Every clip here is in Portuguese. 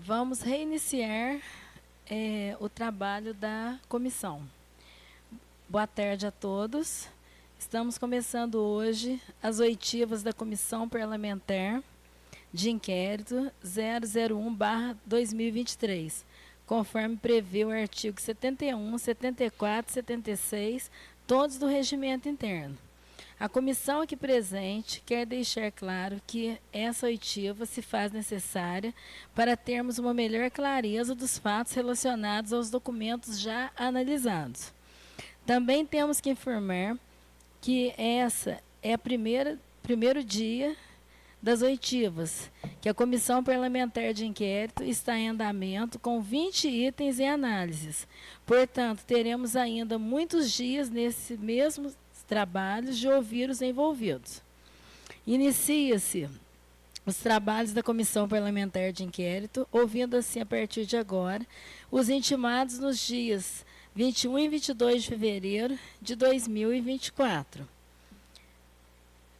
Vamos reiniciar o trabalho da comissão. Boa tarde a todos. Estamos começando hoje as oitivas da Comissão Parlamentar de Inquérito 001/2023, conforme prevê o artigo 71, 74, 76, todos do Regimento Interno. A comissão aqui presente quer deixar claro que essa oitiva se faz necessária para termos uma melhor clareza dos fatos relacionados aos documentos já analisados. Também temos que informar que essa é a primeiro dia das oitivas, que a Comissão Parlamentar de Inquérito está em andamento com 20 itens em análises. Portanto, teremos ainda muitos dias nesse mesmo trabalhos de ouvir os envolvidos. Inicia-se os trabalhos da Comissão Parlamentar de Inquérito, ouvindo assim a partir de agora os intimados nos dias 21 e 22 de fevereiro de 2024.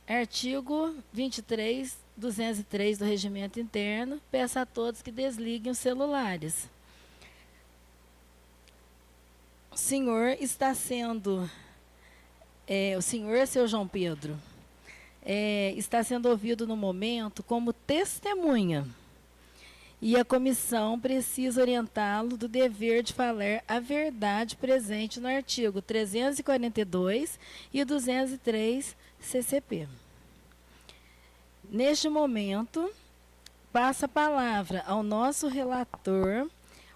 Artigo 23, 203 do Regimento Interno, peço a todos que desliguem os celulares. O senhor está sendo... o senhor, seu João Pedro, está sendo ouvido no momento como testemunha. E a comissão precisa orientá-lo do dever de falar a verdade presente no artigo 342 e 203 CCP. Neste momento, passo a palavra ao nosso relator,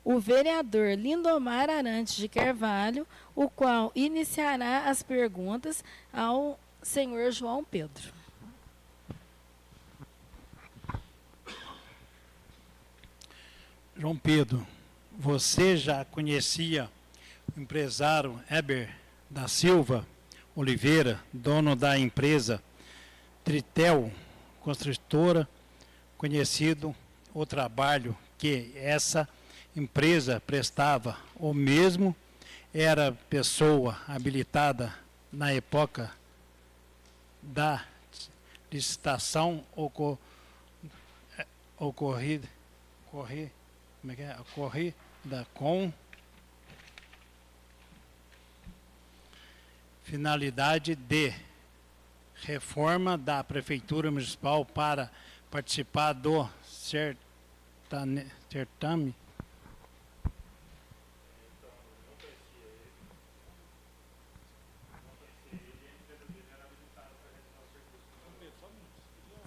o vereador Lindomar Arantes de Carvalho, o qual iniciará as perguntas ao senhor João Pedro. João Pedro, você já conhecia o empresário Heber da Silva Oliveira, dono da empresa Tritel Construtora, conhecido o trabalho que essa empresa prestava, ou mesmo era pessoa habilitada na época da licitação ocorrida com finalidade de reforma da Prefeitura Municipal para participar do certame.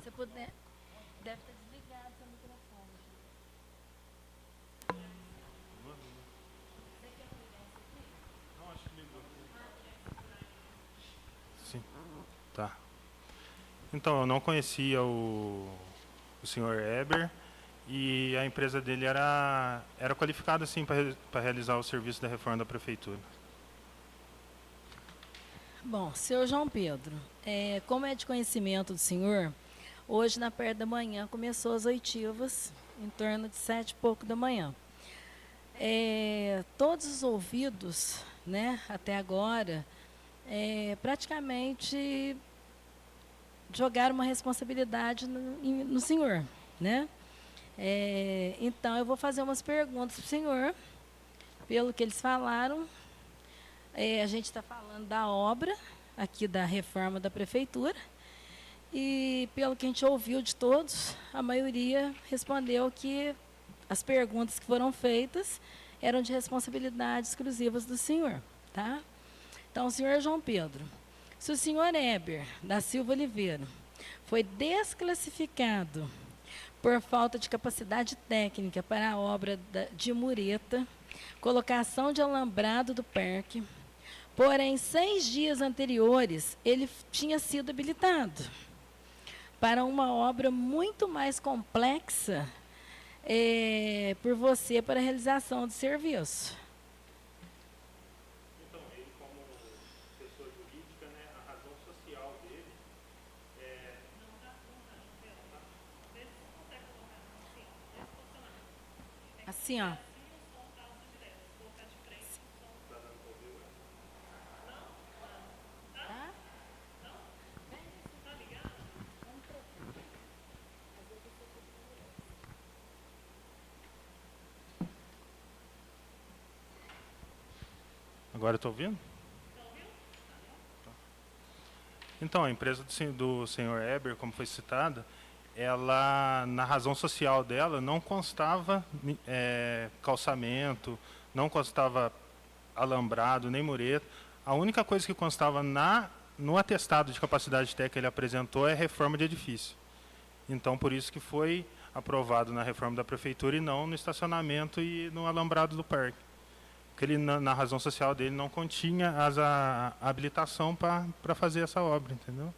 Se puder, deve ter desligado seu microfone. Sim, tá. Então, eu não conhecia o senhor Heber e a empresa dele era qualificada, sim, para realizar o serviço da reforma da prefeitura. Bom, senhor João Pedro, como é de conhecimento do senhor, hoje na parte da manhã começou as oitivas, em torno de 7 e pouco da manhã. Todos os ouvidos, né, até agora, praticamente jogaram uma responsabilidade no senhor, né? Então, eu vou fazer umas perguntas para o senhor, pelo que eles falaram. A gente está falando da obra, aqui da reforma da prefeitura, e pelo que a gente ouviu de todos, a maioria respondeu que as perguntas que foram feitas eram de responsabilidade exclusivas do senhor, tá? Então, senhor João Pedro, se o senhor Heber da Silva Oliveira foi desclassificado por falta de capacidade técnica para a obra de mureta, colocação de alambrado do parque, porém, 6 dias anteriores, ele tinha sido habilitado para uma obra muito mais complexa por você para a realização do serviço. Então, ele como pessoa jurídica, né, a razão social dele Assim, ó. Agora eu estou ouvindo? Então, a empresa do senhor Eber, como foi citada, ela, na razão social dela, não constava calçamento, não constava alambrado, nem mureta. A única coisa que constava no atestado de capacidade técnica que ele apresentou é reforma de edifício. Então, por isso que foi aprovado na reforma da prefeitura e não no estacionamento e no alambrado do parque. Porque ele, na razão social dele, não continha a habilitação para fazer essa obra, entendeu?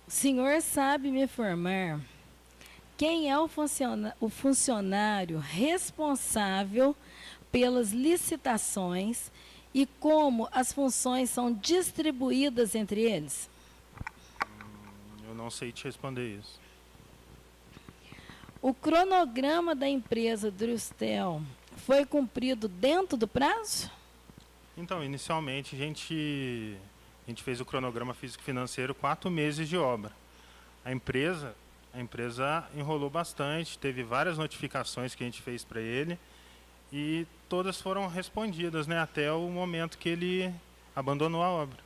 O senhor sabe me informar quem é o funcionário responsável pelas licitações e como as funções são distribuídas entre eles? Eu não sei te responder isso. O cronograma da empresa Drustel foi cumprido dentro do prazo? Então, inicialmente, a gente fez o cronograma físico-financeiro 4 meses de obra. A empresa enrolou bastante, teve várias notificações que a gente fez para ele e todas foram respondidas, né, até o momento que ele abandonou a obra.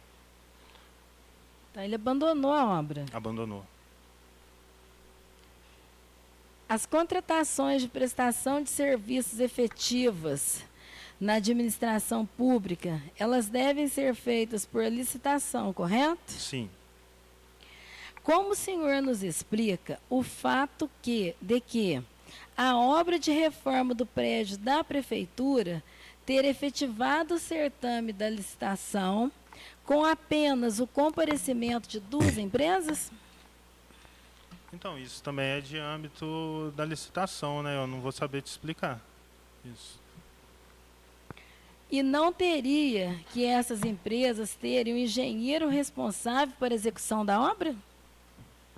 Então, ele abandonou a obra. Abandonou. As contratações de prestação de serviços efetivas na administração pública, elas devem ser feitas por licitação, correto? Sim. Como o senhor nos explica o fato de que a obra de reforma do prédio da prefeitura ter efetivado o certame da licitação com apenas o comparecimento de 2 empresas? Então, isso também é de âmbito da licitação, né? Eu não vou saber te explicar isso. E não teria que essas empresas terem um engenheiro responsável por execução da obra?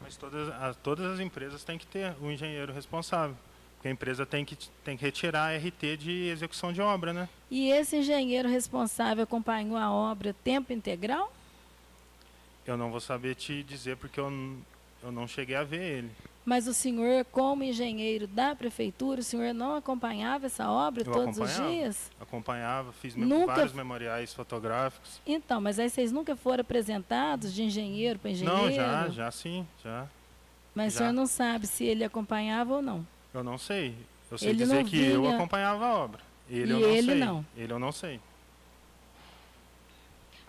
Mas todas as empresas têm que ter um engenheiro responsável. Porque a empresa tem que retirar a RT de execução de obra, né? E esse engenheiro responsável acompanhou a obra tempo integral? Eu não vou saber te dizer porque eu não cheguei a ver ele. Mas o senhor, como engenheiro da prefeitura, o senhor não acompanhava essa obra todos os dias? Acompanhava, fiz vários memoriais fotográficos. Então, mas aí vocês nunca foram apresentados de engenheiro para engenheiro? Não, já sim, já. Mas o senhor não sabe se ele acompanhava ou não? Eu não sei. Eu sei Ele dizer não que eu vinha- acompanhava a obra. Ele E eu não ele sei. não? Ele eu não sei.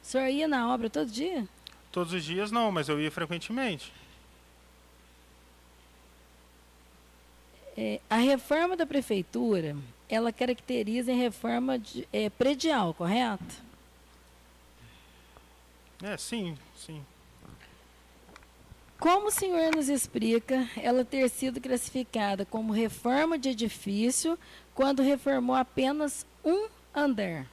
O senhor ia na obra todo dia? Todos os dias não, mas eu ia frequentemente. A reforma da prefeitura, ela caracteriza em reforma predial, correto? Sim, sim. Como o senhor nos explica ela ter sido classificada como reforma de edifício quando reformou apenas um andar?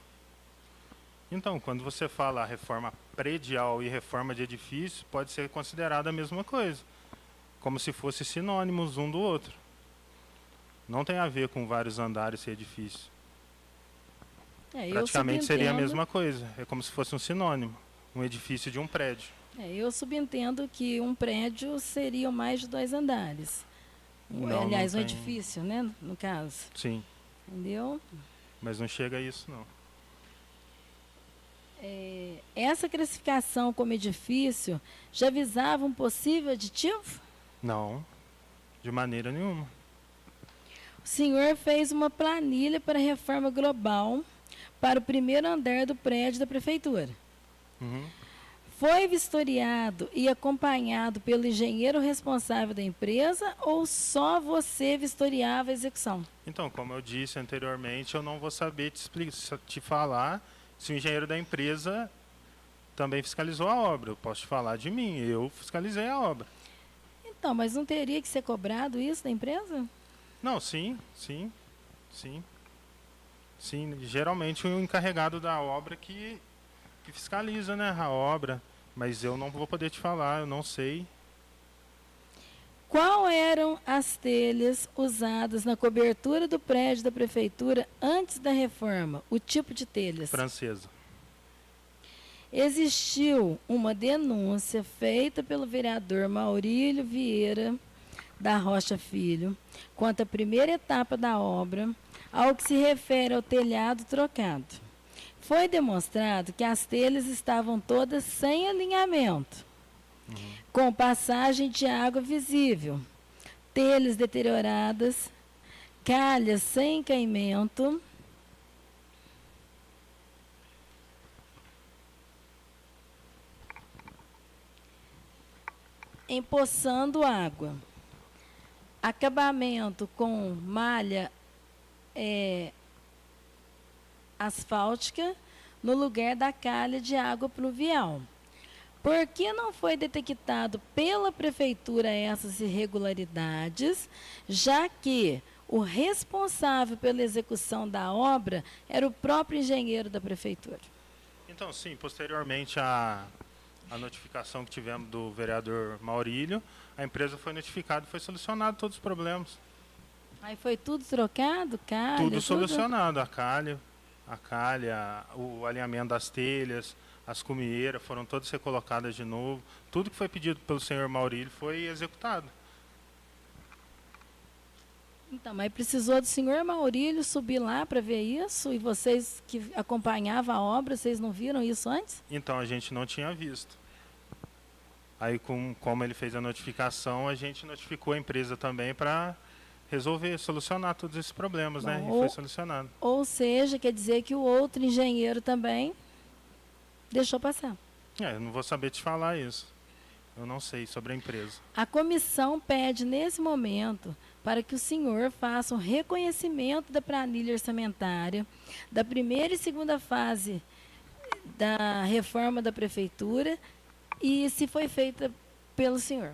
Então, quando você fala reforma predial e reforma de edifício, pode ser considerada a mesma coisa. Como se fossem sinônimos um do outro. Não tem a ver com vários andares e edifício. Praticamente seria a mesma coisa. É como se fosse um sinônimo. Um edifício de um prédio. Eu subentendo que um prédio seria mais de 2 andares. Aliás, um edifício, né, no caso. Sim. Entendeu? Mas não chega a isso, não. Essa classificação como edifício já visava um possível aditivo? Não, de maneira nenhuma. O senhor fez uma planilha para reforma global para o primeiro andar do prédio da prefeitura. Uhum. Foi vistoriado e acompanhado pelo engenheiro responsável da empresa ou só você vistoriava a execução? Então, como eu disse anteriormente, eu não vou saber te falar se o engenheiro da empresa também fiscalizou a obra. Eu posso te falar de mim, eu fiscalizei a obra. Então, mas não teria que ser cobrado isso da empresa? Não, sim. Geralmente o encarregado da obra que fiscaliza, né, a obra. Mas eu não vou poder te falar, eu não sei. Qual eram as telhas usadas na cobertura do prédio da prefeitura antes da reforma? O tipo de telhas? Francesa. Existiu uma denúncia feita pelo vereador Maurílio Vieira da Rocha Filho quanto à primeira etapa da obra, ao que se refere ao telhado trocado. Foi demonstrado que as telhas estavam todas sem alinhamento, com passagem de água visível, telhas deterioradas, calhas sem caimento, empoçando água, acabamento com malha asfáltica no lugar da calha de água pluvial. Por que não foi detectado pela prefeitura essas irregularidades, já que o responsável pela execução da obra era o próprio engenheiro da prefeitura? Então, sim, posteriormente à notificação que tivemos do vereador Maurílio, a empresa foi notificada e foi solucionado todos os problemas. Aí foi tudo trocado, calha? Tudo solucionado, a calha, o alinhamento das telhas, as cumieiras foram todas recolocadas de novo. Tudo que foi pedido pelo senhor Maurílio foi executado. Então, mas precisou do senhor Maurílio subir lá para ver isso? E vocês que acompanhavam a obra, vocês não viram isso antes? Então, a gente não tinha visto. Aí, como ele fez a notificação, a gente notificou a empresa também para resolver, solucionar todos esses problemas, Bom, né? E foi solucionado. Ou seja, quer dizer que o outro engenheiro também deixou passar. Eu não vou saber te falar isso. Eu não sei sobre a empresa. A comissão pede, nesse momento, para que o senhor faça um reconhecimento da planilha orçamentária da primeira e segunda fase da reforma da prefeitura e se foi feita pelo senhor.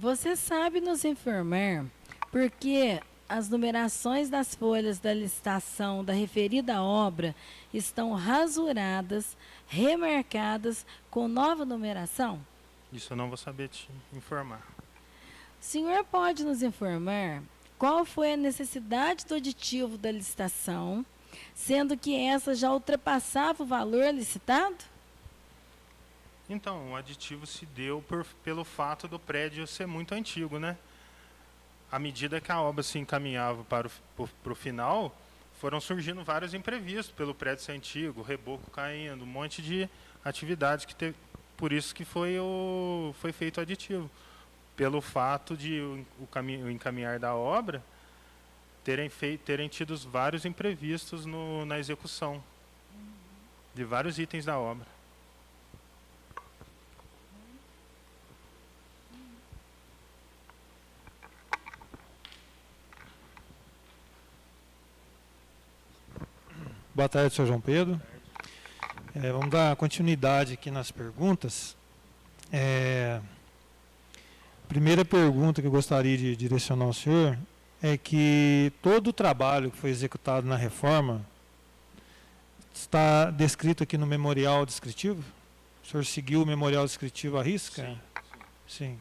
Você sabe nos informar por que as numerações das folhas da licitação da referida obra estão rasuradas, remarcadas com nova numeração? Isso eu não vou saber te informar. O senhor pode nos informar qual foi a necessidade do aditivo da licitação, sendo que essa já ultrapassava o valor licitado? Então, o aditivo se deu pelo fato do prédio ser muito antigo, né? À medida que a obra se encaminhava para o final, foram surgindo vários imprevistos pelo prédio ser antigo, reboco caindo, um monte de atividades por isso que foi feito o aditivo. Pelo fato de o encaminhar da obra terem tido vários imprevistos na execução de vários itens da obra. Boa tarde, senhor João Pedro. Vamos dar continuidade aqui nas perguntas. Primeira pergunta que eu gostaria de direcionar ao senhor é que todo o trabalho que foi executado na reforma está descrito aqui no memorial descritivo? O O senhor seguiu o memorial descritivo à risca? Sim. Sim.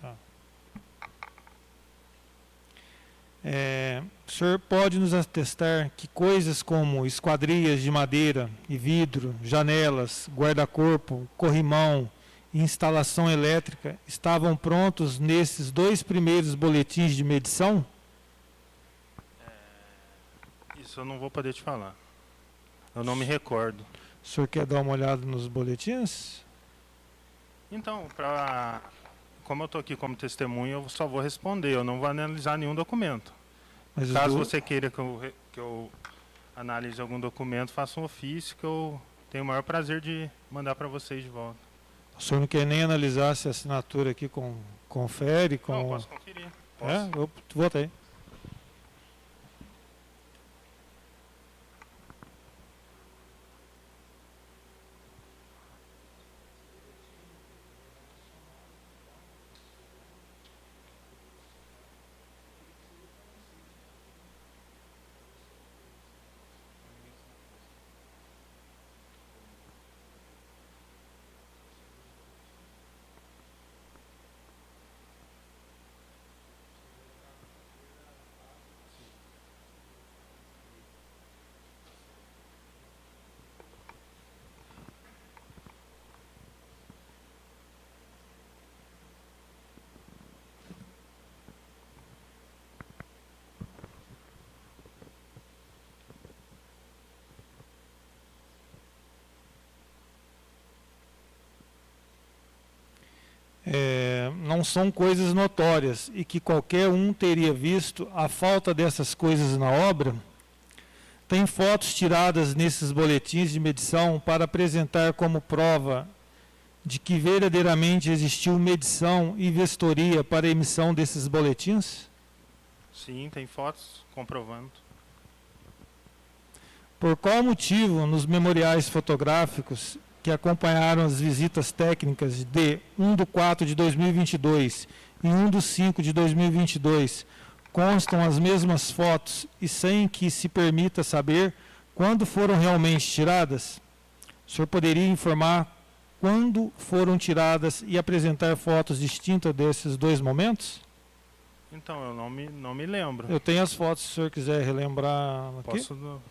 Tá. O senhor pode nos atestar que coisas como esquadrias de madeira e vidro, janelas, guarda-corpo, corrimão e instalação elétrica estavam prontos nesses 2 primeiros boletins de medição? Isso eu não vou poder te falar. Eu não me recordo. O senhor quer dar uma olhada nos boletins? Então, como eu estou aqui como testemunha, eu só vou responder. Eu não vou analisar nenhum documento. Mas Caso você queira que eu analise algum documento, faça um ofício que eu tenho o maior prazer de mandar para vocês de volta. O senhor não quer nem analisar se a assinatura aqui confere com... Não, posso conferir. Posso. Eu votei. Não são coisas notórias e que qualquer um teria visto a falta dessas coisas na obra? Tem fotos tiradas nesses boletins de medição para apresentar como prova de que verdadeiramente existiu medição e vistoria para a emissão desses boletins? Sim, tem fotos comprovando. Por qual motivo, nos memoriais fotográficos que acompanharam as visitas técnicas de 1/4 de 2022 e 1/5 de 2022, constam as mesmas fotos e sem que se permita saber quando foram realmente tiradas? O senhor poderia informar quando foram tiradas e apresentar fotos distintas desses 2 momentos? Então, eu não me lembro. Eu tenho as fotos, se o senhor quiser relembrar aqui. Posso...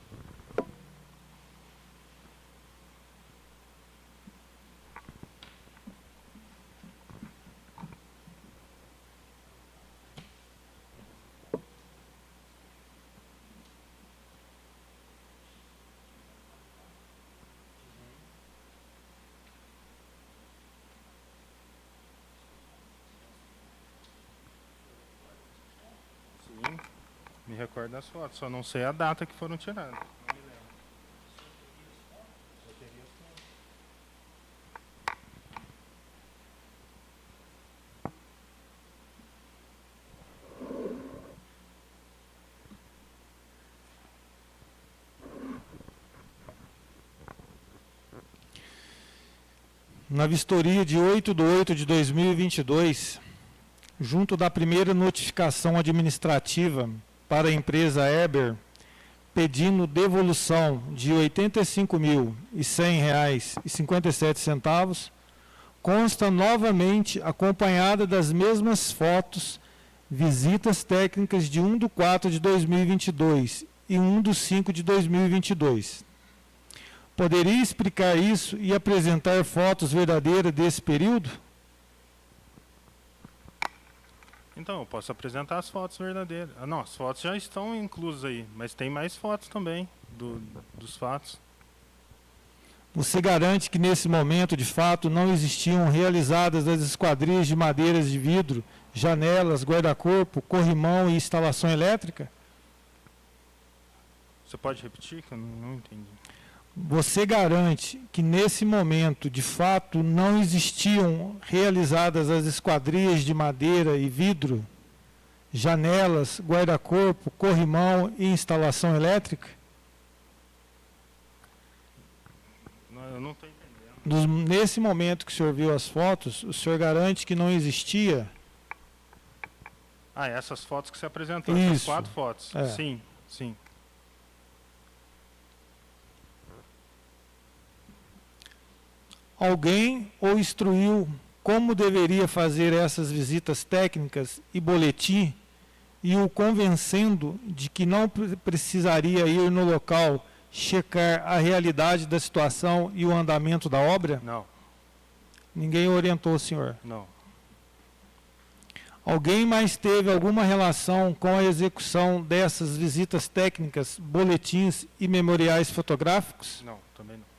Sim, me recordo das fotos, só não sei a data que foram tiradas. Não me lembro. Na vistoria de 8/8 de 2022, junto da primeira notificação administrativa para a empresa Eber, pedindo devolução de R$ 85.100,57, consta novamente acompanhada das mesmas fotos, visitas técnicas de 1/4 de 2022 e 1/5 de 2022. Poderia explicar isso e apresentar fotos verdadeiras desse período? Então, eu posso apresentar as fotos verdadeiras. Ah, não, as fotos já estão inclusas aí, mas tem mais fotos também dos fatos. Você garante que nesse momento, de fato, não existiam realizadas as esquadrias de madeiras de vidro, janelas, guarda-corpo, corrimão e instalação elétrica? Você pode repetir que eu não entendi. Você garante que nesse momento, de fato, não existiam realizadas as esquadrias de madeira e vidro, janelas, guarda-corpo, corrimão e instalação elétrica? Não, eu não estou entendendo. Nesse momento que o senhor viu as fotos, o senhor garante que não existia? Ah, essas fotos que você apresentou, Isso. essas 4 fotos. É. Sim, sim. alguém o instruiu como deveria fazer essas visitas técnicas e boletim e o convencendo de que não precisaria ir no local checar a realidade da situação e o andamento da obra? Não, Ninguém orientou o senhor. não, Alguém mais teve alguma relação com a execução dessas visitas técnicas, boletins e memoriais fotográficos? não, também não.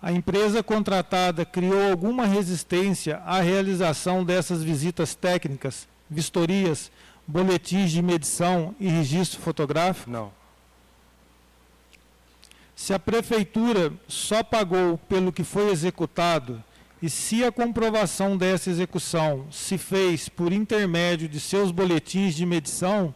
A empresa contratada criou alguma resistência à realização dessas visitas técnicas, vistorias, boletins de medição e registro fotográfico? Não, Se a prefeitura só pagou pelo que foi executado e se a comprovação dessa execução se fez por intermédio de seus boletins de medição,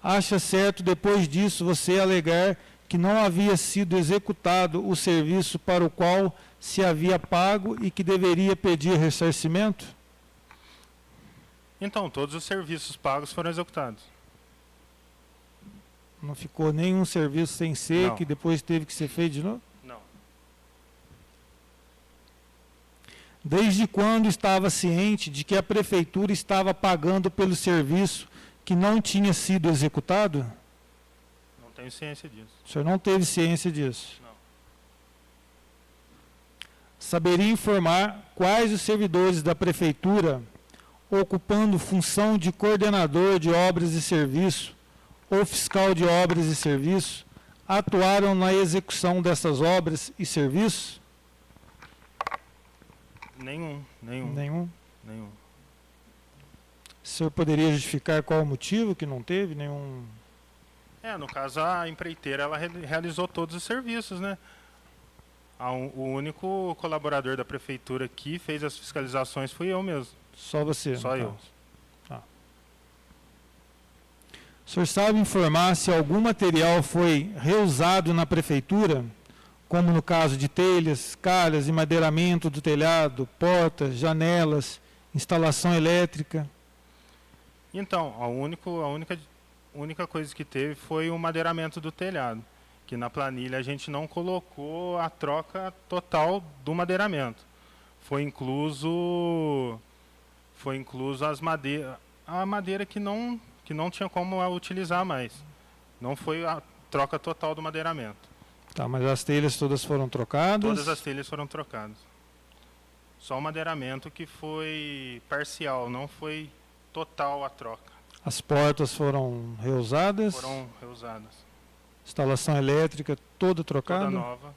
acha certo depois disso você alegar que não havia sido executado o serviço para o qual se havia pago e que deveria pedir ressarcimento? então todos os serviços pagos foram executados. Não ficou nenhum serviço sem ser, Não. que depois teve que ser feito de novo? Não, Desde quando estava ciente de que a prefeitura estava pagando pelo serviço que não tinha sido executado? não tenho ciência disso. O senhor não teve ciência disso? Não. Saberia informar quais os servidores da prefeitura, ocupando função de coordenador de obras e serviço ou fiscal de obras e serviço, atuaram na execução dessas obras e serviços? Nenhum. Nenhum. Nenhum. O senhor poderia justificar qual o motivo que não teve nenhum? No caso, a empreiteira ela realizou todos os serviços, né? O único colaborador da prefeitura que fez as fiscalizações fui eu mesmo. Só você? Só no eu. caso. Tá. O senhor sabe informar se algum material foi reusado na prefeitura, como no caso de telhas, calhas, emadeiramento do telhado, portas, janelas, instalação elétrica? Então, a única coisa que teve foi o madeiramento do telhado, que na planilha a gente não colocou a troca total do madeiramento. Foi incluso a madeira que não tinha como utilizar mais. Não foi a troca total do madeiramento. Tá, mas as telhas todas foram trocadas? Todas as telhas foram trocadas. Só o madeiramento que foi parcial, não foi total a troca. As portas foram reusadas? Foram reusadas. Instalação elétrica toda trocada? Toda nova.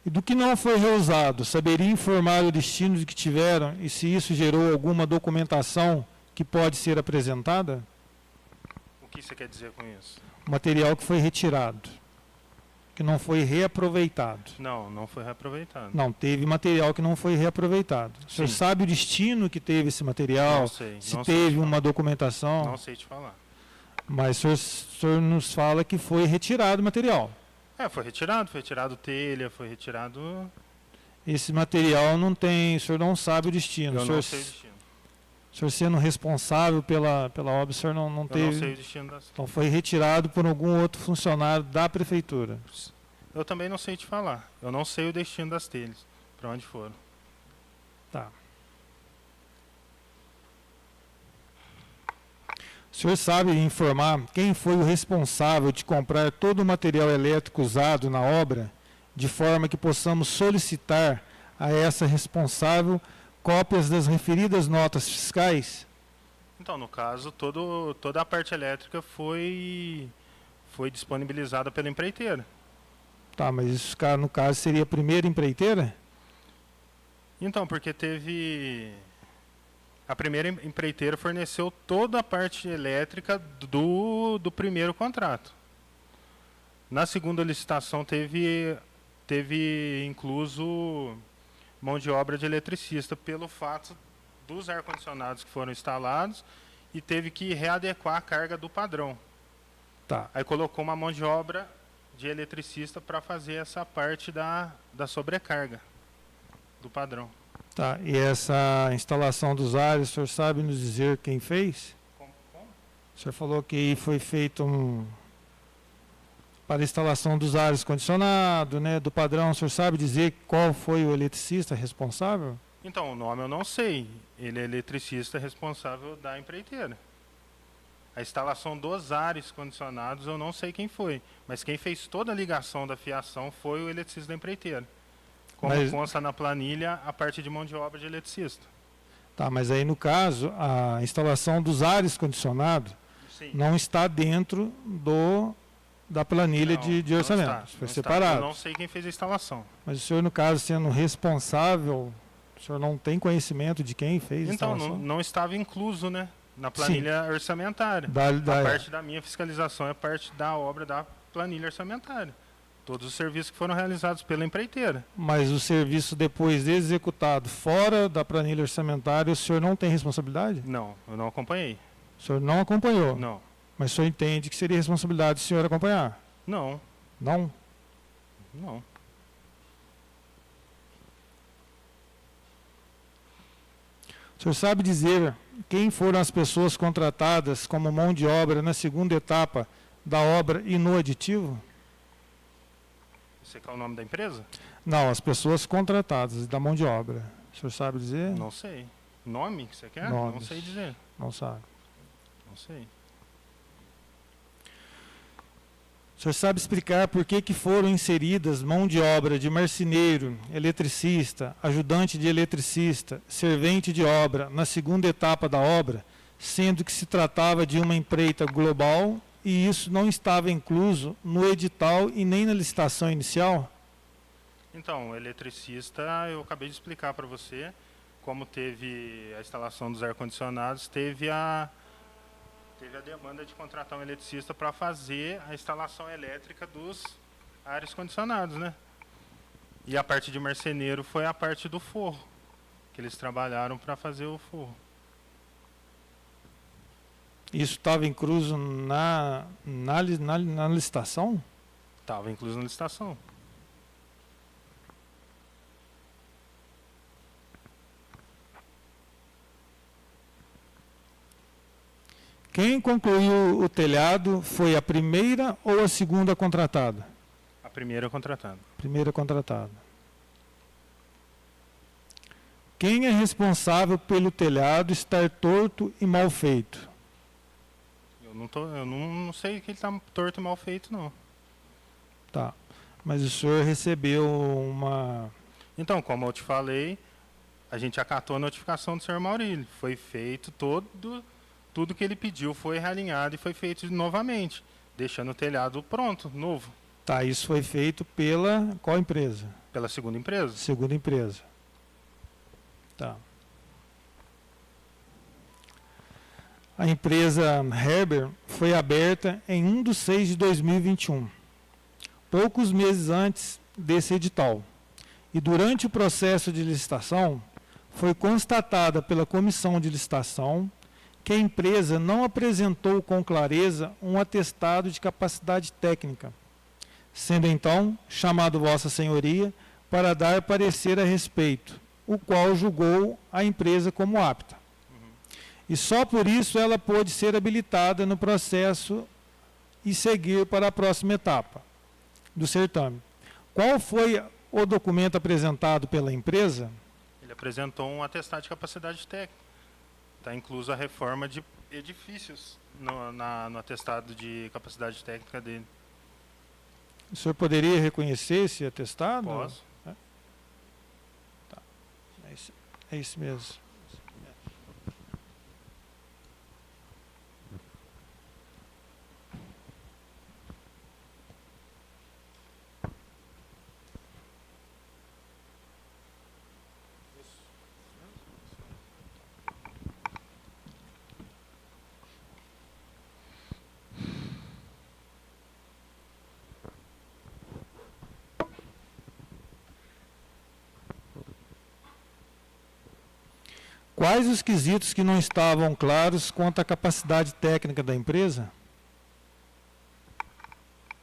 E do que não foi reusado, saberia informar o destino de que tiveram e se isso gerou alguma documentação que pode ser apresentada? O que você quer dizer com isso? O material que foi retirado, que não foi reaproveitado. Não foi reaproveitado. Não, teve material que não foi reaproveitado. O senhor Sim. sabe o destino que teve esse material? Não sei. Se não sei teve te uma falar. documentação? Não sei te falar. Mas o senhor nos fala que foi retirado o material. Foi retirado telha, foi retirado. Esse material não tem, o senhor não sabe o destino. Eu O não senhor, sei o destino. o senhor sendo responsável pela obra, o senhor não Eu não teve. sei o destino das. Então foi retirado por algum outro funcionário da prefeitura. Eu também não sei te falar. Eu não sei o destino das telhas, para onde foram. Tá. O senhor sabe informar quem foi o responsável de comprar todo o material elétrico usado na obra, de forma que possamos solicitar a essa responsável cópias das referidas notas fiscais? Então, no caso, toda a parte elétrica foi disponibilizada pela empreiteira. Tá, mas isso no caso seria a primeira empreiteira? Então, porque a primeira empreiteira forneceu toda a parte elétrica do primeiro contrato. Na segunda licitação teve incluso mão de obra de eletricista pelo fato dos ar-condicionados que foram instalados e teve que readequar a carga do padrão. Tá. Aí colocou uma mão de obra de eletricista para fazer essa parte da sobrecarga do padrão. Tá, e essa instalação dos ares, o senhor sabe nos dizer quem fez? Como? O senhor falou que foi feito para a instalação dos ares condicionados, né, do padrão. O senhor sabe dizer qual foi o eletricista responsável? Então, o nome eu não sei. Ele é eletricista responsável da empreiteira. A instalação dos ares condicionados eu não sei quem foi, mas quem fez toda a ligação da fiação foi o eletricista da empreiteira. Como consta na planilha, a parte de mão de obra de eletricista. Tá, mas aí no caso, a instalação dos ares condicionados Sim. não está dentro da planilha Não, de orçamento. não está, Foi não separado. está. Eu não sei quem fez a instalação. Mas o senhor, no caso, sendo responsável, o senhor não tem conhecimento de quem fez a Então, instalação? não estava incluso, né, na planilha orçamentária. Da- A parte da minha fiscalização é parte da obra da planilha orçamentária. Todos os serviços que foram realizados pela empreiteira. Mas o serviço depois executado fora da planilha orçamentária, o senhor não tem responsabilidade? Não, eu não acompanhei. O senhor não acompanhou, Não. mas o senhor entende que seria responsabilidade do senhor acompanhar? Não. Não? Não. O senhor sabe dizer quem foram as pessoas contratadas como mão de obra na segunda etapa da obra e no aditivo? Você quer o nome da empresa? Não, as pessoas contratadas da mão de obra. O senhor sabe dizer? Não sei. Nome que você quer? Não Nomes. sei dizer. Não sabe. Não sei. O senhor sabe explicar por que foram inseridas mão de obra de marceneiro, eletricista, ajudante de eletricista, servente de obra na segunda etapa da obra, sendo que se tratava de uma empreita global e isso não estava incluso no edital e nem na licitação inicial? Então, o eletricista, eu acabei de explicar para você como teve a instalação dos ar-condicionados, teve a demanda de contratar um eletricista para fazer a instalação elétrica dos ares condicionados, né? E a parte de marceneiro foi a parte do forro, que eles trabalharam para fazer o forro. Isso estava incluso na licitação? Estava incluso na licitação. Quem concluiu o telhado foi a primeira ou a segunda contratada? A primeira contratada. Primeira contratada. Quem é responsável pelo telhado estar torto e mal feito? Eu não sei que ele está torto e mal feito, não. Tá. Mas o senhor recebeu uma... Então, como eu te falei, a gente acatou a notificação do senhor Maurílio. Foi feito tudo que ele pediu foi realinhado e foi feito novamente, deixando o telhado pronto, novo. Tá, isso foi feito pela qual empresa? Pela segunda empresa. Segunda empresa. Tá. A empresa Herber foi aberta em 1/6/2021, poucos meses antes desse edital. E durante o processo de licitação, foi constatada pela comissão de licitação que a empresa não apresentou com clareza um atestado de capacidade técnica, sendo então chamado Vossa Senhoria para dar parecer a respeito, o qual julgou a empresa como apta. E só por isso ela pôde ser habilitada no processo e seguir para a próxima etapa do certame. Qual foi o documento apresentado pela empresa? Ele apresentou um atestado de capacidade técnica. Está incluso a reforma de edifícios no atestado de capacidade técnica dele. O senhor poderia reconhecer esse atestado? Posso? Tá. É isso mesmo. Quais os quesitos que não estavam claros quanto à capacidade técnica da empresa?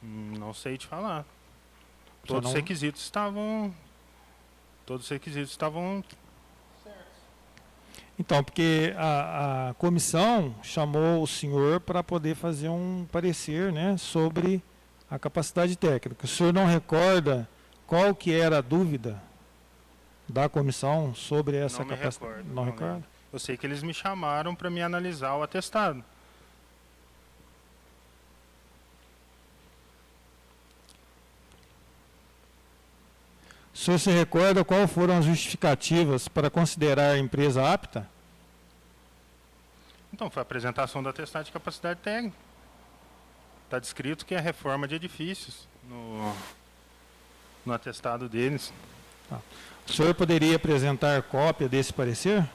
Não sei te falar. Só Todos os não- requisitos estavam Então, porque a comissão chamou o senhor para poder fazer um parecer, né, sobre a capacidade técnica. O senhor não recorda qual que era a dúvida da comissão sobre essa Não me capacidade? recordo, Não não recorda? lembro. Eu sei que eles me chamaram para me analisar o atestado. O senhor se recorda qual foram as justificativas para considerar a empresa apta? Então, foi a apresentação do atestado de capacidade técnica. Está descrito que é reforma de edifícios no atestado deles. O senhor poderia apresentar cópia desse parecer?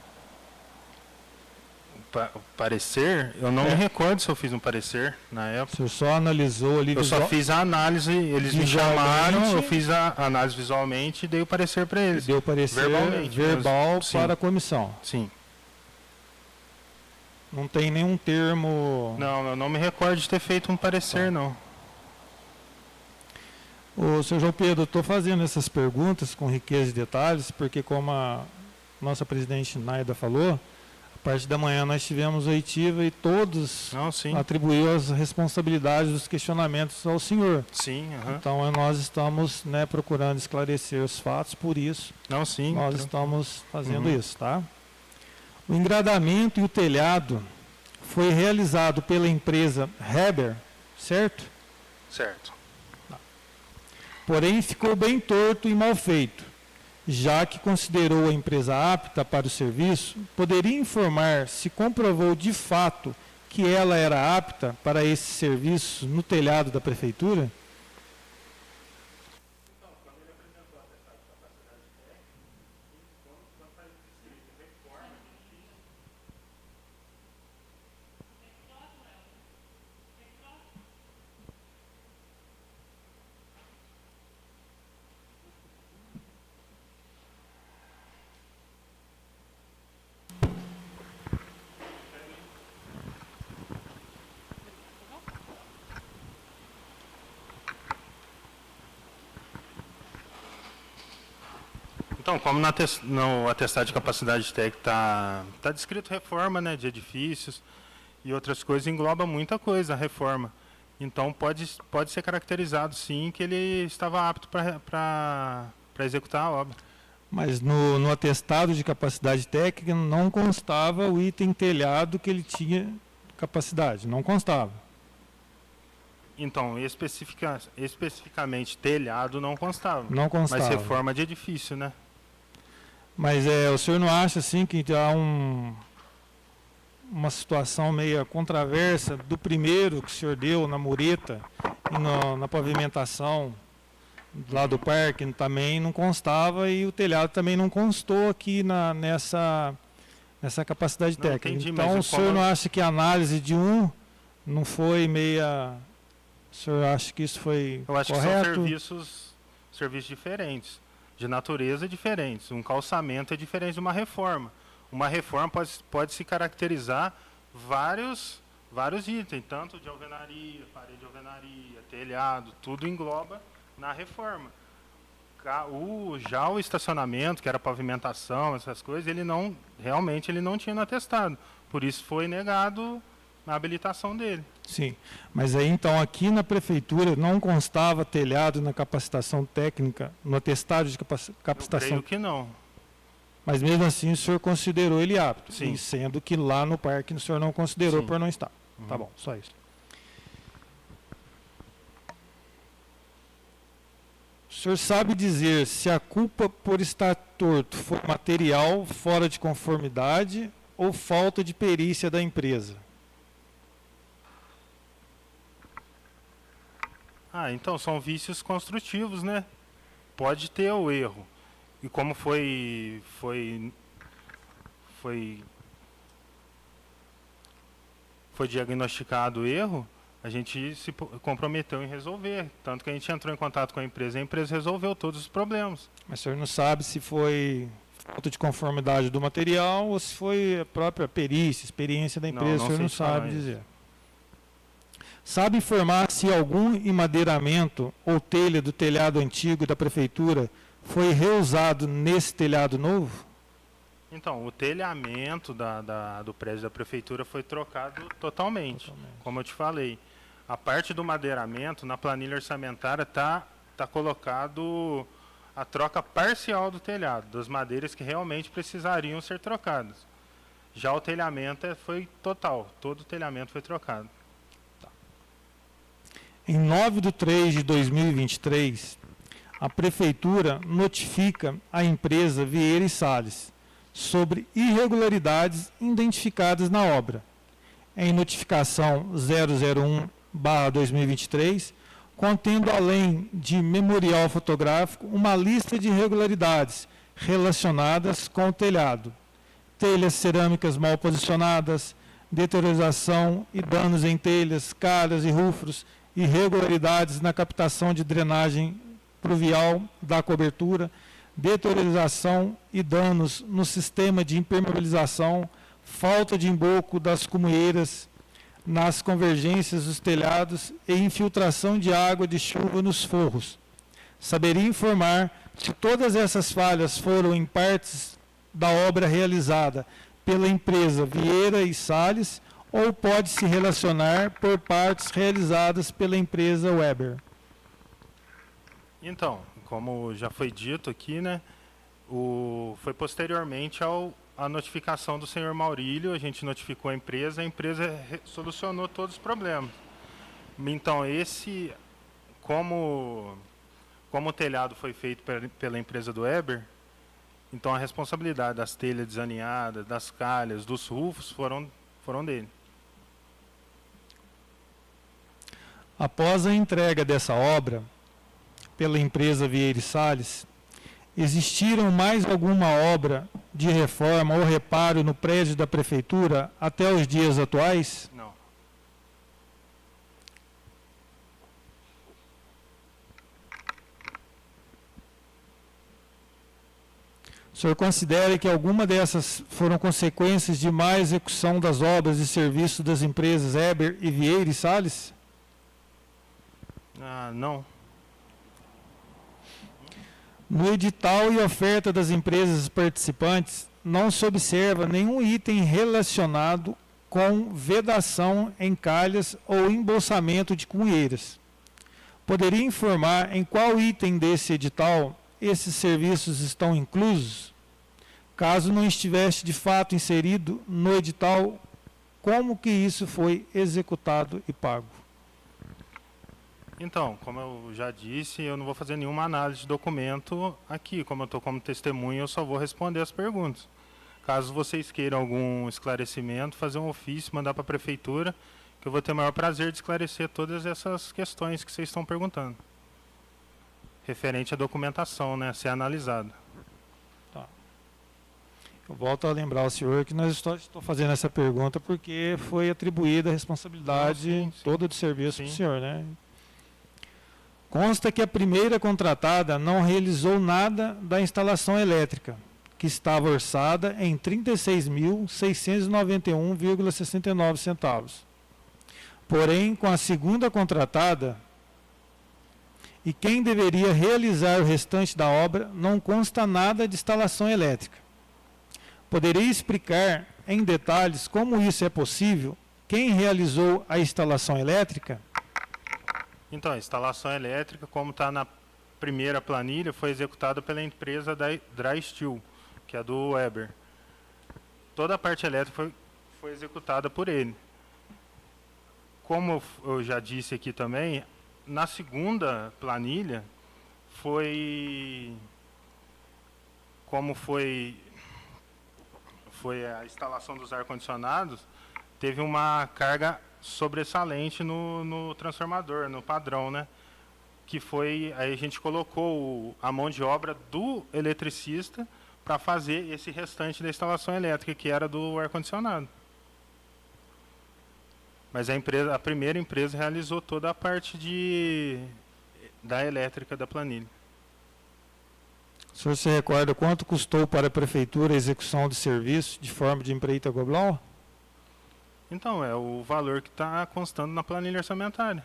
O parecer, eu não me recordo se eu fiz um parecer na O época. senhor só analisou ali Eu só fiz a análise, eles me visualmente. chamaram, eu fiz a análise visualmente e dei o parecer para eles. deu parecer Verbalmente verbal mesmo. Sim. para a comissão. Sim. Não tem nenhum termo... Não, eu não me recordo de ter feito um parecer, não. Ô, senhor João Pedro, eu estou fazendo essas perguntas com riqueza de detalhes, porque como a nossa presidente Naida falou, a partir da manhã nós tivemos oitiva e todos Não, sim. atribuíram as responsabilidades dos questionamentos ao senhor. Sim, aham. Então nós estamos, né, procurando esclarecer os fatos, por isso Não, sim. nós tranquilo. estamos fazendo Uhum. isso, tá? O engradamento e o telhado foi realizado pela empresa Heber, certo? Certo. Porém, ficou bem torto e mal feito. Já que considerou a empresa apta para o serviço, poderia informar se comprovou de fato que ela era apta para esse serviço no telhado da prefeitura? Então, como no atestado de capacidade técnica está descrito reforma, né, de edifícios e outras coisas, engloba muita coisa a reforma. Então, pode ser caracterizado, sim, que ele estava apto para executar a obra. Mas no atestado de capacidade técnica não constava o item telhado que ele tinha capacidade, não constava. Então, especificamente telhado não constava. Não constava. Mas reforma de edifício, né? Mas o senhor não acha assim que há uma situação meio controversa do primeiro que o senhor deu na mureta e na pavimentação lá do parque também não constava e o telhado também não constou aqui nessa capacidade Não, técnica. entendi, Então mas o senhor não acha que a análise de não foi meia... O senhor acha que isso foi Eu acho correto? que são serviços diferentes, de natureza diferentes. Um calçamento é diferente de uma reforma. Uma reforma pode se caracterizar vários itens, tanto de alvenaria, parede de alvenaria, telhado, tudo engloba na reforma. Já o estacionamento, que era pavimentação, essas coisas, realmente ele não tinha no atestado. Por isso foi negado na habilitação dele. Sim, mas aí então aqui na prefeitura não constava telhado na capacitação técnica, no atestado de Eu capacitação, creio que não. mas mesmo assim o senhor considerou ele apto, Sim. e sendo que lá no parque o senhor não considerou Sim. por não estar. Uhum. Tá bom, só isso. O senhor sabe dizer se a culpa por estar torto foi material, fora de conformidade ou falta de perícia da empresa? Então são vícios construtivos, né? Pode ter o erro. E como foi diagnosticado o erro, a gente se comprometeu em resolver. Tanto que a gente entrou em contato com a empresa resolveu todos os problemas. Mas o senhor não sabe se foi falta de conformidade do material ou se foi a própria perícia, experiência da Não, empresa, não o senhor sei não te falar sabe isso. dizer. Sabe informar se algum emadeiramento ou telha do telhado antigo da prefeitura foi reusado nesse telhado novo? Então, o telhamento do prédio da prefeitura foi trocado totalmente, como eu te falei. A parte do madeiramento, na planilha orçamentária, tá colocado a troca parcial do telhado, das madeiras que realmente precisariam ser trocadas. Já o telhamento foi total, todo o telhamento foi trocado. Em 9/3/2023, a Prefeitura notifica a empresa Vieira e Salles sobre irregularidades identificadas na obra. Em notificação 001/2023, contendo, além de memorial fotográfico, uma lista de irregularidades relacionadas com o telhado, telhas cerâmicas mal posicionadas, deterioração e danos em telhas, calhas e rufos, irregularidades na captação de drenagem pluvial da cobertura, deterioração e danos no sistema de impermeabilização, falta de emboco das cumeeiras nas convergências dos telhados e infiltração de água de chuva nos forros. Saberia informar se todas essas falhas foram em partes da obra realizada pela empresa Vieira e Salles ou pode se relacionar por partes realizadas pela empresa Weber. Então, como já foi dito aqui, né, foi posteriormente à notificação do senhor Maurílio, a gente notificou a empresa solucionou todos os problemas. Então, como o telhado foi feito pela empresa do Weber, então a responsabilidade das telhas desalinhadas, das calhas, dos rufos foram dele. Após a entrega dessa obra pela empresa Vieira e Salles, existiram mais alguma obra de reforma ou reparo no prédio da Prefeitura até os dias atuais? Não. O senhor considera que alguma dessas foram consequências de má execução das obras e serviços das empresas Weber e Vieira e Salles? Não. No edital e oferta das empresas participantes, não se observa nenhum item relacionado com vedação em calhas ou embolsamento de cunheiras. Poderia informar em qual item desse edital esses serviços estão inclusos? Caso não estivesse de fato inserido no edital, como que isso foi executado e pago? Então, como eu já disse, eu não vou fazer nenhuma análise de documento aqui. Como eu estou como testemunha, eu só vou responder as perguntas. Caso vocês queiram algum esclarecimento, fazer um ofício, mandar para a Prefeitura, que eu vou ter o maior prazer de esclarecer todas essas questões que vocês estão perguntando. Referente à documentação, né, a ser analisada. Tá. Eu volto a lembrar ao senhor que nós estou fazendo essa pergunta porque foi atribuída a responsabilidade toda de serviço para o senhor, né? Consta que a primeira contratada não realizou nada da instalação elétrica, que estava orçada em R$ 36.691,69 centavos. Porém, com a segunda contratada, e quem deveria realizar o restante da obra, não consta nada de instalação elétrica. Poderia explicar em detalhes como isso é possível? Quem realizou a instalação elétrica? Então, a instalação elétrica, como está na primeira planilha, foi executada pela empresa da Dry Steel, que é do Weber. Toda a parte elétrica foi executada por ele. Como eu já disse aqui também, na segunda planilha, como foi a instalação dos ar-condicionados, teve uma carga sobressalente no transformador, no padrão, né? Que foi, aí a gente colocou a mão de obra do eletricista para fazer esse restante da instalação elétrica, que era do ar-condicionado. Mas a primeira empresa realizou toda a parte da elétrica da planilha. O senhor se recorda quanto custou para a Prefeitura a execução de serviço de forma de empreita global? Então, é o valor que está constando na planilha orçamentária.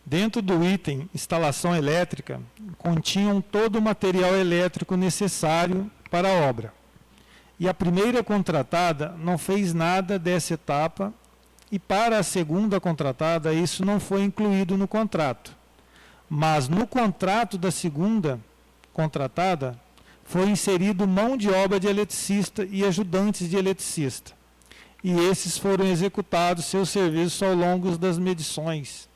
Dentro do item instalação elétrica, continham todo o material elétrico necessário para a obra. e a primeira contratada não fez nada dessa etapa, e para a segunda contratada isso não foi incluído no contrato. Mas no contrato da segunda contratada foi inserido mão de obra de eletricista e ajudantes de eletricista. E esses foram executados seus serviços ao longo das medições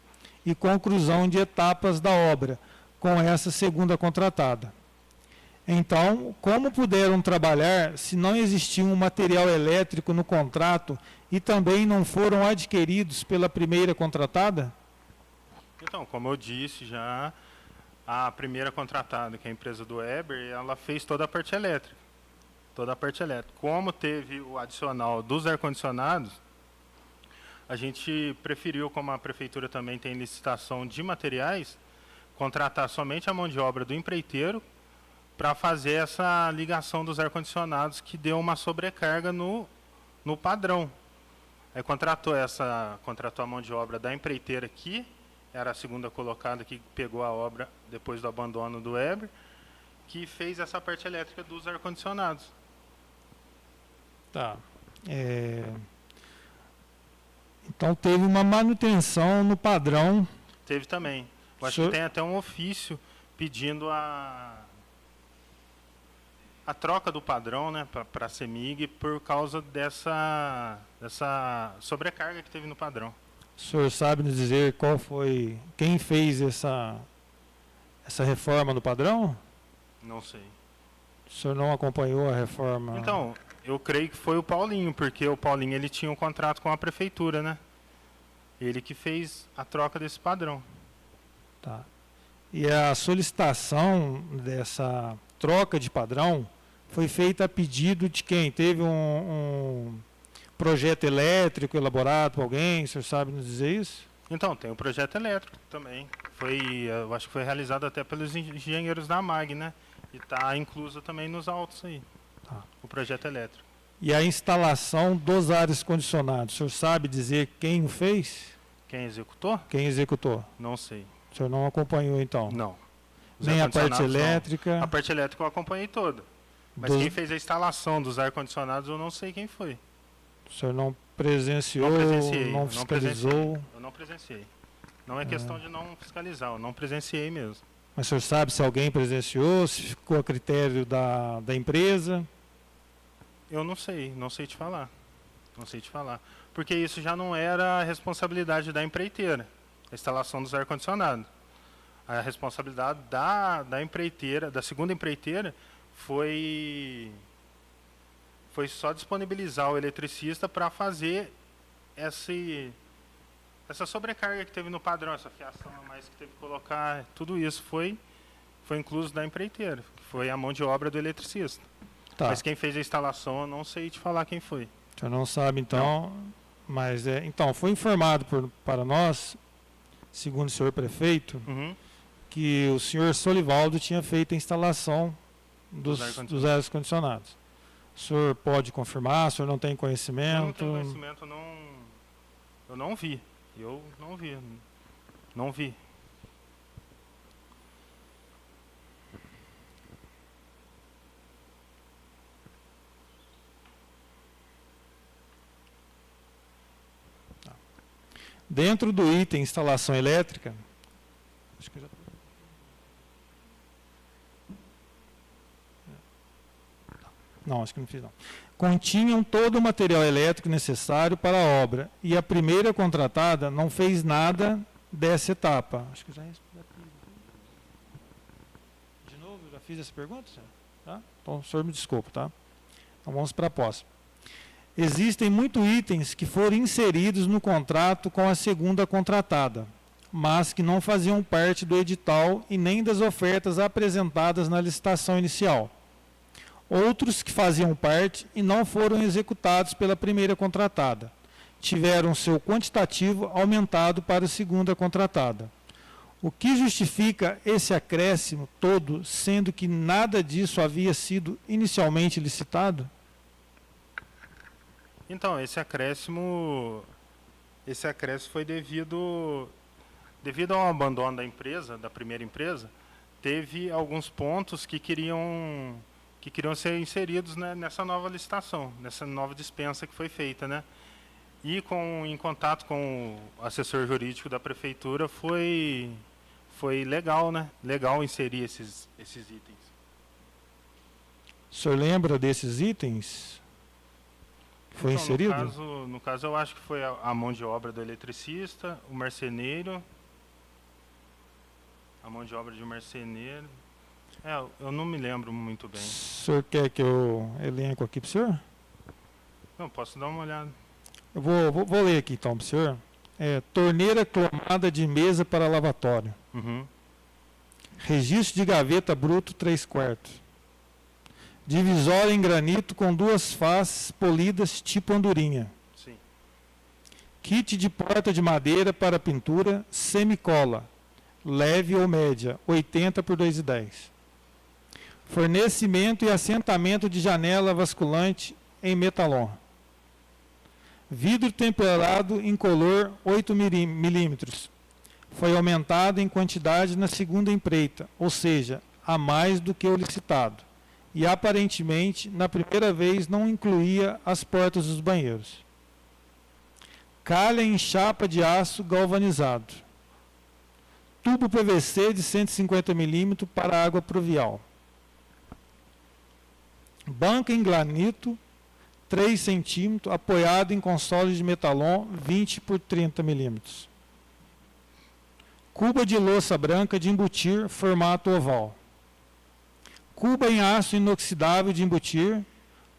e conclusão de etapas da obra com essa segunda contratada. Então, como puderam trabalhar se não existia um material elétrico no contrato e também não foram adquiridos pela primeira contratada? Então, como eu disse já, a primeira contratada, que é a empresa do Weber, ela fez toda a parte elétrica. Toda a parte elétrica. Como teve o adicional dos ar-condicionados, a gente preferiu, como a prefeitura também tem licitação de materiais, contratar somente a mão de obra do empreiteiro para fazer essa ligação dos ar-condicionados, que deu uma sobrecarga no padrão. Aí contratou a mão de obra da empreiteira, que era a segunda colocada, que pegou a obra depois do abandono do Weber, que fez essa parte elétrica dos ar-condicionados. Tá. Então teve uma manutenção no padrão. Teve também. Eu acho que tem até um ofício pedindo a troca do padrão, né, para a CEMIG, por causa dessa sobrecarga que teve no padrão. O senhor sabe nos dizer quem fez essa reforma no padrão? Não sei. O senhor não acompanhou a reforma? Então, eu creio que foi o Paulinho, porque o Paulinho ele tinha um contrato com a prefeitura, né? Ele que fez a troca desse padrão. Tá. E a solicitação dessa troca de padrão foi feita a pedido de quem? Teve um projeto elétrico elaborado por alguém? O senhor sabe nos dizer isso? Então, tem o projeto elétrico também. Eu acho que foi realizado até pelos engenheiros da MAG, né? E está incluso também nos autos aí, o projeto elétrico. E a instalação dos ares condicionados, o senhor sabe dizer quem o fez? Quem executou? Quem executou? Não sei. O senhor não acompanhou, então? Não. Os Nem a parte ar-condicionados, elétrica? não. A parte elétrica eu acompanhei toda. Mas quem fez a instalação dos ar-condicionados eu não sei quem foi. O senhor não presenciou, Não presenciei, não eu fiscalizou? Eu não presenciei. Não é questão de não fiscalizar, eu não presenciei mesmo. Mas o senhor sabe se alguém presenciou, se ficou a critério da empresa? Eu não sei te falar. Não sei te falar. Porque isso já não era a responsabilidade da empreiteira, a instalação dos ar-condicionados. A responsabilidade da empreiteira, da segunda empreiteira, foi só disponibilizar o eletricista para fazer essa sobrecarga que teve no padrão, essa fiação a mais que teve que colocar, tudo isso foi incluso da empreiteira, que foi a mão de obra do eletricista. Tá. Mas quem fez a instalação, eu não sei te falar quem foi. O senhor não sabe, então, mas então, foi informado para nós, segundo o senhor prefeito, Uhum. que o senhor Solivaldo tinha feito a instalação dos ar-condicionados. O senhor pode confirmar? O senhor não tem conhecimento? Eu não tenho conhecimento, eu não vi. Eu não vi. Não vi. Dentro do item instalação elétrica, acho que eu já... Não, acho que não fiz não. Continham todo o material elétrico necessário para a obra e a primeira contratada não fez nada dessa etapa. Acho que já fiz. De novo, já fiz essa pergunta, senhor? Tá? Então, o senhor me desculpa, tá? Então vamos para a próxima. Existem muitos itens que foram inseridos no contrato com a segunda contratada, mas que não faziam parte do edital e nem das ofertas apresentadas na licitação inicial. Outros que faziam parte e não foram executados pela primeira contratada. Tiveram seu quantitativo aumentado para a segunda contratada. O que justifica esse acréscimo todo, sendo que nada disso havia sido inicialmente licitado? Então, esse acréscimo foi devido ao abandono da empresa, da primeira empresa, teve alguns pontos que queriam que queriam ser inseridos, né, nessa nova licitação, nessa nova dispensa que foi feita, né? E em contato com o assessor jurídico da prefeitura foi legal, né? Legal inserir esses itens. O senhor lembra desses itens? Foi Então, inserido? No caso, eu acho que foi a mão de obra do eletricista, o marceneiro, a mão de obra de um marceneiro. Eu não me lembro muito bem. O senhor quer que eu elenco aqui para o senhor? Não, posso dar uma olhada. Eu vou ler aqui então para o senhor. Torneira cromada de mesa para lavatório. Uhum. Registro de gaveta bruto 3/4. Divisória em granito com 2 faces polidas tipo andorinha. Sim. Kit de porta de madeira para pintura semicola, leve ou média, 80 por 2,10. Fornecimento e assentamento de janela basculante em metalon. Vidro temperado incolor 8 milímetros. Foi aumentado em quantidade na segunda empreita, ou seja, a mais do que o licitado. E aparentemente, na primeira vez, não incluía as portas dos banheiros. Calha em chapa de aço galvanizado. Tubo PVC de 150 milímetros para água pluvial. Banca em granito, 3 centímetros, apoiado em console de metalon 20 por 30 milímetros. Cuba de louça branca de embutir, formato oval. Cuba em aço inoxidável de embutir,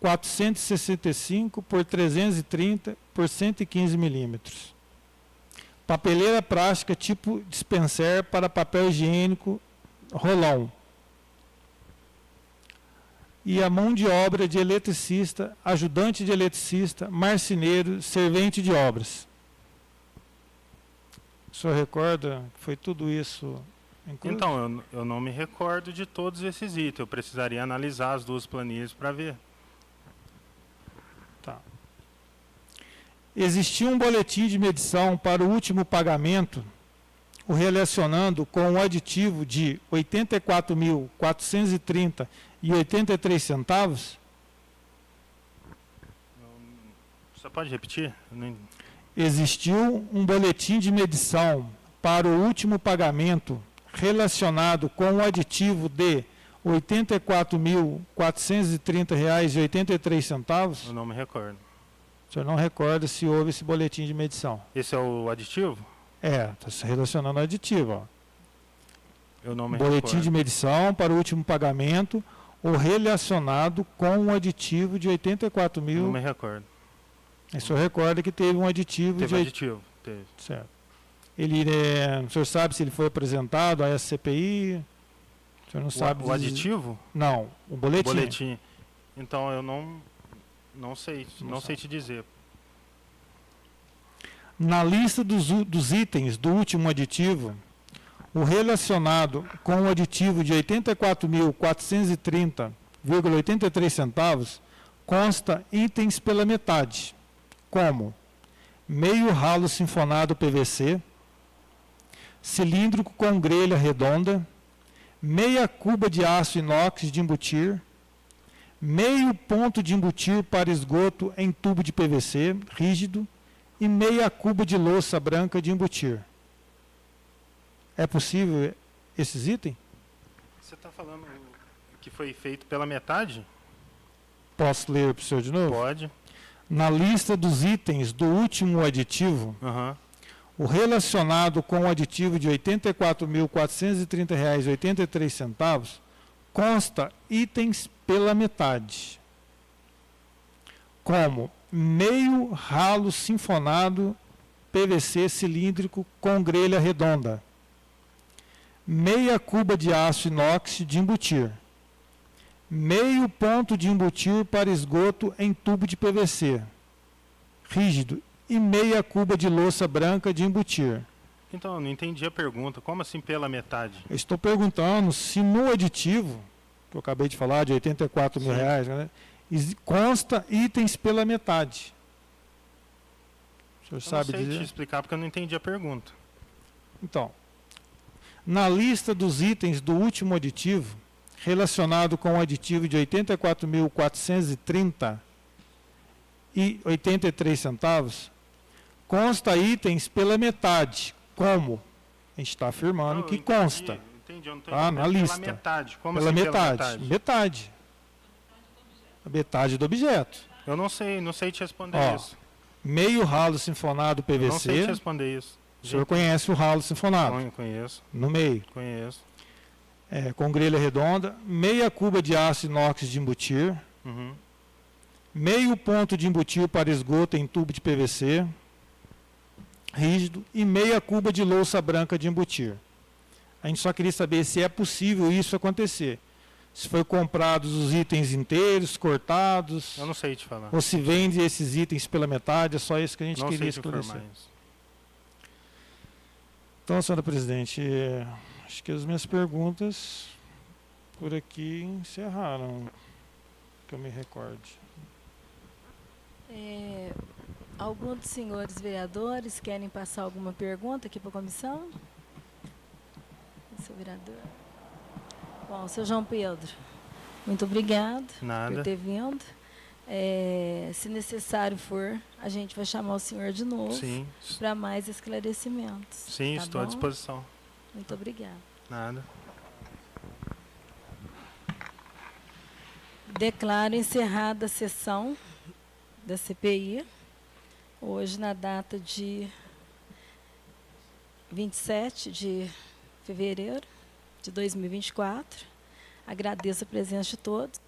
465 por 330 por 115 milímetros. Papeleira plástica tipo dispenser para papel higiênico rolão. E a mão de obra de eletricista, ajudante de eletricista, marceneiro, servente de obras. O senhor recorda que foi tudo isso incluso? Então, eu não me recordo de todos esses itens. Eu precisaria analisar as 2 planilhas para ver. Tá. Existia um boletim de medição para o último pagamento, o relacionando com o aditivo de R$ 84.430,83. Você pode repetir? Existiu um boletim de medição para o último pagamento relacionado com o aditivo de R$ 84.430,83? Eu não me recordo. O senhor não recorda se houve esse boletim de medição? Esse é o aditivo? Está se relacionando ao aditivo. Ó. Eu não me Boletim recordo. de medição para o último pagamento ou relacionado com o aditivo de 84 Não mil. me recordo. O senhor recorda que teve um aditivo Teve de... aditivo? Teve. Certo. O senhor sabe se ele foi apresentado à SCPI? O senhor não sabe O aditivo? Não, o boletim. Boletim. Então, eu não sei. Não sei te dizer. Na lista dos itens do último aditivo, o relacionado com o aditivo de 84.430,83 centavos consta itens pela metade, como meio ralo sinfonado PVC, cilíndrico com grelha redonda, meia cuba de aço inox de embutir, meio ponto de embutir para esgoto em tubo de PVC rígido e meia cuba de louça branca de embutir. É possível esses itens? Você está falando que foi feito pela metade? Posso ler para o senhor de novo? Pode. Na lista dos itens do último aditivo, Aham. o relacionado com o aditivo de R$ 84.430,83 consta itens pela metade, como meio ralo sinfonado PVC cilíndrico com grelha redonda, meia cuba de aço inox de embutir, meio ponto de embutir para esgoto em tubo de PVC rígido e meia cuba de louça branca de embutir. Então, eu não entendi a pergunta. Como assim pela metade? Eu estou perguntando se no aditivo, que eu acabei de falar, de R$ 84 mil, né, consta itens pela metade. O senhor Eu sabe não sei dizer? te explicar porque eu não entendi a pergunta. Então, na lista dos itens do último aditivo, relacionado com o aditivo de R$ 84.430,83, consta itens pela metade. Como? A gente está afirmando Não, que eu entendi, consta. Entendi, eu não tô Tá, entendendo. na lista. Pela metade. Como Pela assim metade. pela metade? Metade. A metade do objeto. Eu não sei te responder Ó, isso. Meio ralo sinfonado Eu não sei te PVC. responder isso. O senhor conhece o ralo sinfonado? Conheço, No meio. conheço. Com grelha redonda. Meia cuba de aço inox de embutir. Uhum. Meio ponto de embutir para esgoto em tubo de PVC rígido e meia cuba de louça branca de embutir. A gente só queria saber se é possível isso acontecer. Se foi comprados os itens inteiros, cortados, Eu não sei te falar. ou se vende esses itens pela metade, é só isso que a gente Não queria sei te esclarecer. informar isso. Então, senhora presidente, acho que as minhas perguntas por aqui encerraram, que eu me recorde. Algum dos senhores vereadores querem passar alguma pergunta aqui para a comissão? Seu vereador. Bom, seu João Pedro, muito obrigado Nada. por ter vindo. Se necessário for, a gente vai chamar o senhor de novo Sim, para mais esclarecimentos. sim, tá estou à bom? disposição. Muito obrigada. Nada. Declaro encerrada a sessão da CPI, hoje na data de 27 de fevereiro de 2024. Agradeço a presença de todos.